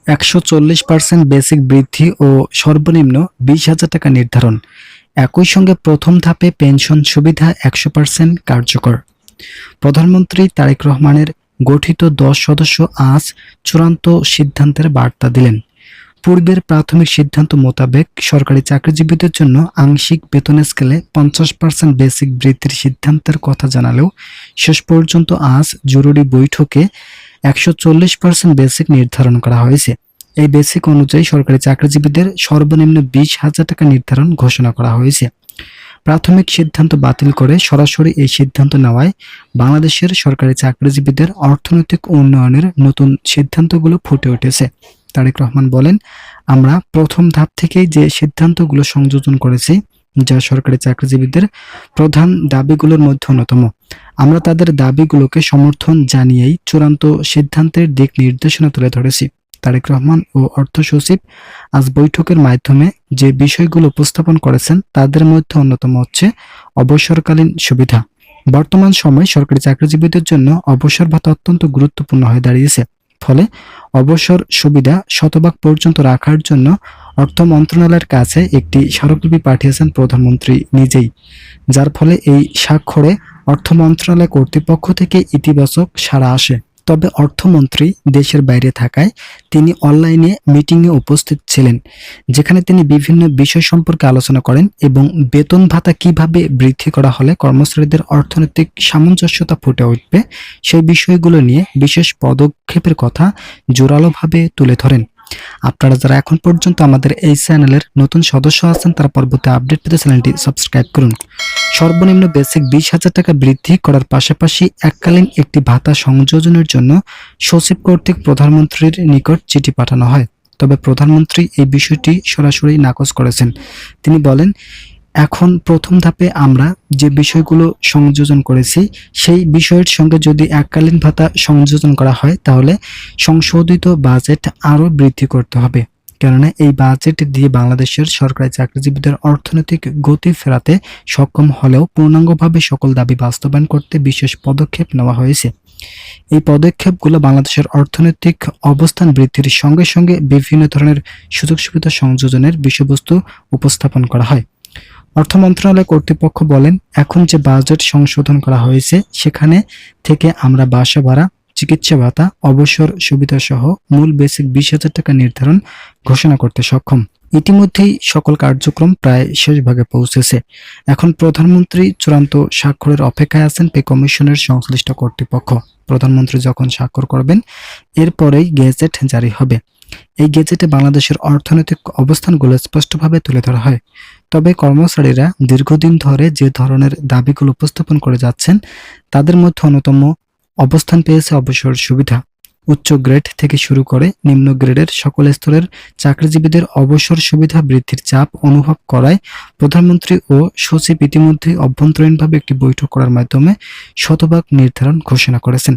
140% basic বৃদ্ধি ও সর্বনিম্ন 20,000 টাকা নির্ধারণ। একই সঙ্গে প্রথম ধাপে পেনশন সুবিধা 100% কার্যকর। প্রধানমন্ত্রী তারেক রহমানের গঠিত 10 সদস্য আজ চূড়ান্ত সিদ্ধান্তের বার্তা দিলেন। পূর্বের প্রাথমিক সিদ্ধান্ত মোতাবেক সরকারি চাকরিজীবীদের জন্য আংশিক বেতন স্কেলে 50% বেসিক বৃদ্ধির সিদ্ধান্তের কথা জানালেও শেষ পর্যন্ত আজ জরুরি বৈঠকে 140% বেসিক নির্ধারণ করা হয়েছে। এই বেসিক অনুযায়ী সরকারি চাকরিজীবীদের সর্বনিম্ন 20,000 টাকা নির্ধারণ ঘোষণা করা হয়েছে। প্রাথমিক সিদ্ধান্ত বাতিল করে সরাসরি এই সিদ্ধান্ত নেওয়ায় বাংলাদেশের সরকারি চাকরিজীবীদের অর্থনৈতিক উন্নয়নের নতুন সিদ্ধান্তগুলো ফুটে উঠেছে। তারেক রহমান বলেন, আমরা প্রথম ধাপ থেকেই যে সিদ্ধান্তগুলো সংযোজন করেছি, যা সরকারি চাকরিজীবীদের প্রধান দাবিগুলোর মধ্যে অন্যতম। আমরা তাদের দাবিগুলোকে সমর্থন জানিয়েই চূড়ান্ত সিদ্ধান্তের দিক নির্দেশনা তুলে ধরেছি। তারেক রহমান ও অর্থ সচিব আজ বৈঠকের মাধ্যমে যে বিষয়গুলো উপস্থাপন করেছেন তাদের মধ্যে অন্যতম হচ্ছে অবসরকালীন সুবিধা। বর্তমান সময়ে সরকারি চাকরিজীবীদের জন্য অবসর ভাতা অত্যন্ত গুরুত্বপূর্ণ হয়ে দাঁড়িয়েছে। ফলে অবসর সুবিধা শতভাগ পর্যন্ত রাখার জন্য অর্থ মন্ত্রণালয়ের কাছে একটি স্মারকলিপি পাঠিয়েছেন প্রধানমন্ত্রী নিজেই, যার ফলে এই স্বাক্ষরে অর্থ মন্ত্রণালয় কর্তৃপক্ষ থেকে ইতিবাচক সাড়া আসে। তবে অর্থমন্ত্রী দেশের বাইরে থাকায় তিনি অনলাইনে মিটিংয়ে উপস্থিত ছিলেন, যেখানে তিনি বিভিন্ন বিষয় সম্পর্কে আলোচনা করেন এবং বেতন ভাতা কিভাবে বৃদ্ধি করা হলে কর্মচারীদের অর্থনৈতিক সামঞ্জস্যতা ফুটে উঠবে সেই বিষয়গুলো নিয়ে বিশেষ পদক্ষেপের কথা জোরালোভাবে তুলে ধরেন। আপনারা যারা এখন পর্যন্ত আমাদের এই চ্যানেলের নতুন সদস্য আছেন তারা পরবর্তী আপডেট পেতে চ্যানেলটি সাবস্ক্রাইব করুন। সর্বনিম্ন বেসিক 20,000 টাকা বৃদ্ধি করার পাশাপাশি এককালীন একটি ভাতা সংযোজনের জন্য সচিব কর্তৃক প্রধানমন্ত্রীর নিকট চিঠি পাঠানো হয়। তবে প্রধানমন্ত্রী এই বিষয়টি সরাসরি নাকচ করেছেন। তিনি বলেন, এখন প্রথম ধাপে আমরা যে বিষয়গুলো সংযোজন করেছি সেই বিষয়ের সঙ্গে যদি এককালীন ভাতা সংযোজন করা হয় তাহলে সংশোধিত বাজেট আরও বৃদ্ধি করতে হবে, কেননা এই বাজেট দিয়ে বাংলাদেশের সরকারি চাকরিজীবীদের অর্থনৈতিক গতি ফেরাতে সক্ষম হলেও পূর্ণাঙ্গভাবে সকল দাবি বাস্তবায়ন করতে বিশেষ পদক্ষেপ নেওয়া হয়েছে। এই পদক্ষেপগুলো বাংলাদেশের অর্থনৈতিক অবস্থান বৃদ্ধির সঙ্গে সঙ্গে বিভিন্ন ধরনের সুযোগ সুবিধা সংযোজনের বিষয়বস্তু উপস্থাপন করা হয়। অর্থ মন্ত্রণালয় কর্তৃপক্ষ বলেন, এখন যে বাজেট সংশোধন করা হয়েছে সেখানে থেকে আমরা বাসা ভাড়া, চিকিৎসা ভাতা, অবসর সুবিধা সহ মূল বেসিক 20,000 টাকা নির্ধারণ ঘোষণা করতে সক্ষম। ইতিমধ্যেই সকল কার্যক্রম প্রায় শেষ ভাগে পৌঁছেছে। এখন প্রধানমন্ত্রী চূড়ান্ত স্বাক্ষরের অপেক্ষায় আছেন পে কমিশনের সংশ্লিষ্ট কর্তৃপক্ষ। প্রধানমন্ত্রী যখন স্বাক্ষর করবেন এরপরেই গেজেট জারি হবে। এই গেজেটে বাংলাদেশের অর্থনৈতিক অবস্থানগুলো স্পষ্টভাবে তুলে ধরা হয়। তবে কর্মচারীরা দীর্ঘদিন ধরে যে ধরনের দাবিগুলো উপস্থাপন করে যাচ্ছেন তাদের মধ্যে অন্যতম অবস্থান পেয়েছে অবসর সুবিধা। উচ্চ গ্রেড থেকে শুরু করে নিম্ন গ্রেডের সকল স্তরের চাকরিজীবীদের অবসর সুবিধা বৃদ্ধির চাপ অনুভব করায় প্রধানমন্ত্রী ও সচিব ইতিমধ্যে অভ্যন্তরীণভাবে একটি বৈঠক করার মাধ্যমে শতভাগ নির্ধারণ ঘোষণা করেছেন।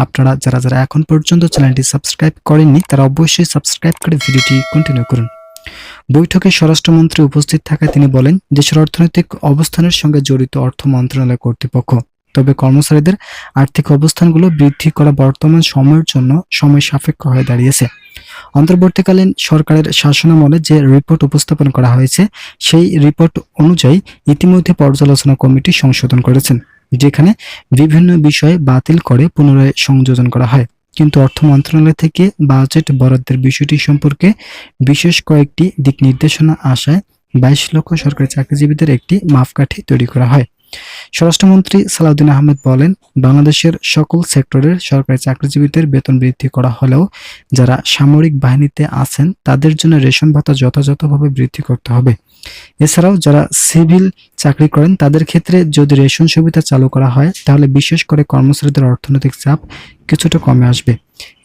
আপনারা যারা এখন পর্যন্ত চ্যানেলটি সাবস্ক্রাইব করেননি তারা অবশ্যই সাবস্ক্রাইব করে ভিডিওটি কন্টিনিউ করুন। বৈঠকে স্বরাষ্ট্রমন্ত্রী উপস্থিত থাকায় তিনি বলেন, দেশের অর্থনৈতিক অবস্থানের সঙ্গে জড়িত অর্থ মন্ত্রণালয় কর্তৃপক্ষ, তবে কর্মচারীদের আর্থিক অবস্থানগুলো বৃদ্ধি করা বর্তমান সময়ের জন্য সময় সাপেক্ষ হয়ে দাঁড়িয়েছে। অন্তর্বর্তীকালীন সরকারের শাসনামলে যে রিপোর্ট উপস্থাপন করা হয়েছে সেই রিপোর্ট অনুযায়ী ইতিমধ্যে পর্যালোচনা কমিটি সংশোধন করেছেন, যেখানে বিভিন্ন বিষয় বাতিল করে পুনরায় সংযোজন করা হয়। কিন্তু অর্থ মন্ত্রণালয় থেকে বাজেট বরাদ্দের বিষয়টি সম্পর্কে বিশেষ কয়েকটি দিক নির্দেশনা আসায় 22 লক্ষ সরকারি চাকরিজীবীদের একটি মাপকাঠি তৈরি করা হয়। স্বরাষ্ট্রমন্ত্রী সালাউদ্দিন আহমেদ বলেন, বাংলাদেশের সকল সেক্টরের সরকারি চাকরিজীবীদের বেতন বৃদ্ধি করা হলেও যারা সামরিক বাহিনীতে আছেন তাদের জন্য রেশন ভাতা যথাযথভাবে বৃদ্ধি করতে হবে। এছাড়াও যারা সিভিল চাকরি করেন তাদের ক্ষেত্রে যদি রেশন সুবিধা চালু করা হয় তাহলে বিশেষ করে কর্মচারীদের অর্থনৈতিক চাপ কিছুটা কমে আসবে।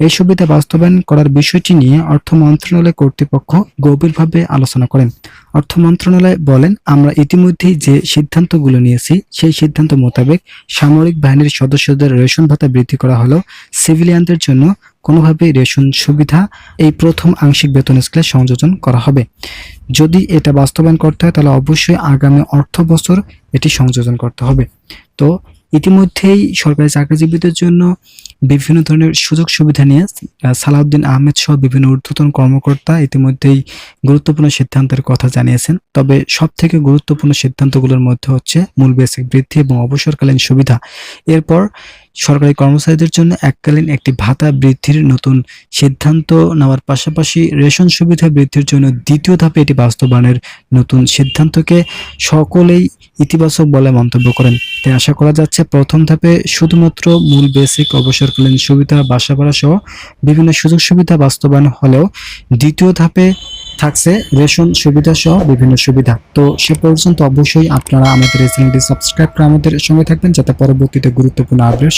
এই সুবিধা বাস্তবায়ন করার বিষয়টি নিয়ে অর্থ মন্ত্রণালয় কর্তৃপক্ষ গভীরভাবে আলোচনা করেন। অর্থ মন্ত্রণালয় বলেন, আমরা ইতিমধ্যেই যে সিদ্ধান্তগুলো নিয়েছি সেই সিদ্ধান্ত মোতাবেক সামরিক বাহিনীর সদস্যদের রেশন ভাতা বৃদ্ধি করা হলেও সিভিলিয়ানদের জন্য কোনোভাবেই রেশন সুবিধা এই প্রথম আংশিক বেতন স্কেলে সংযোজন করা হবে। যদি এটা বাস্তবায়ন করতে হয় তাহলে অবশ্যই আগামী অর্থ বছর এটি সংযোজন করতে হবে। তো ইতিমধ্যেই সরকারি চাকরিজীবীদের জন্য বিভিন্ন ধরনের সুযোগ সুবিধা নিয়ে সালাউদ্দিন আহমেদ সহ বিভিন্ন ঊর্ধ্বতন কর্মকর্তা ইতিমধ্যেই গুরুত্বপূর্ণ সিদ্ধান্তের কথা জানিয়েছেন। তবে সবথেকে গুরুত্বপূর্ণ সিদ্ধান্তগুলোর মধ্যে হচ্ছে মূল বেসিক বৃদ্ধি এবং অবসরকালীন সুবিধা। এরপর সরকারি কর্মচারীদের জন্য এককালীন একটি ভাতা বৃদ্ধির নতুন সিদ্ধান্ত নেওয়ার পাশাপাশি রেশন সুবিধা বৃদ্ধির জন্য দ্বিতীয় ধাপে এটি বাস্তবায়নের নতুন সিদ্ধান্তকে সকলেই ইতিবাচক বলে মন্তব্য করেন। তাই আশা করা যাচ্ছে প্রথম ধাপে শুধুমাত্র মূল বেসিক অবসরকালীন সুবিধা, বাসা ভাড়া সহ বিভিন্ন সুযোগ সুবিধা বাস্তবায়ন হলেও দ্বিতীয় ধাপে থাকছে রেশন সুবিধা সহ বিভিন্ন সুবিধা। তো সে পর্যন্ত অবশ্যই আপনারা আমাদের এই চ্যানেলটি সাবস্ক্রাইব করে আমাদের সঙ্গে থাকবেন, যাতে পরবর্তীতে গুরুত্বপূর্ণ আপডেট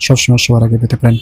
সবসময় সবার আগে পেতে পারেন।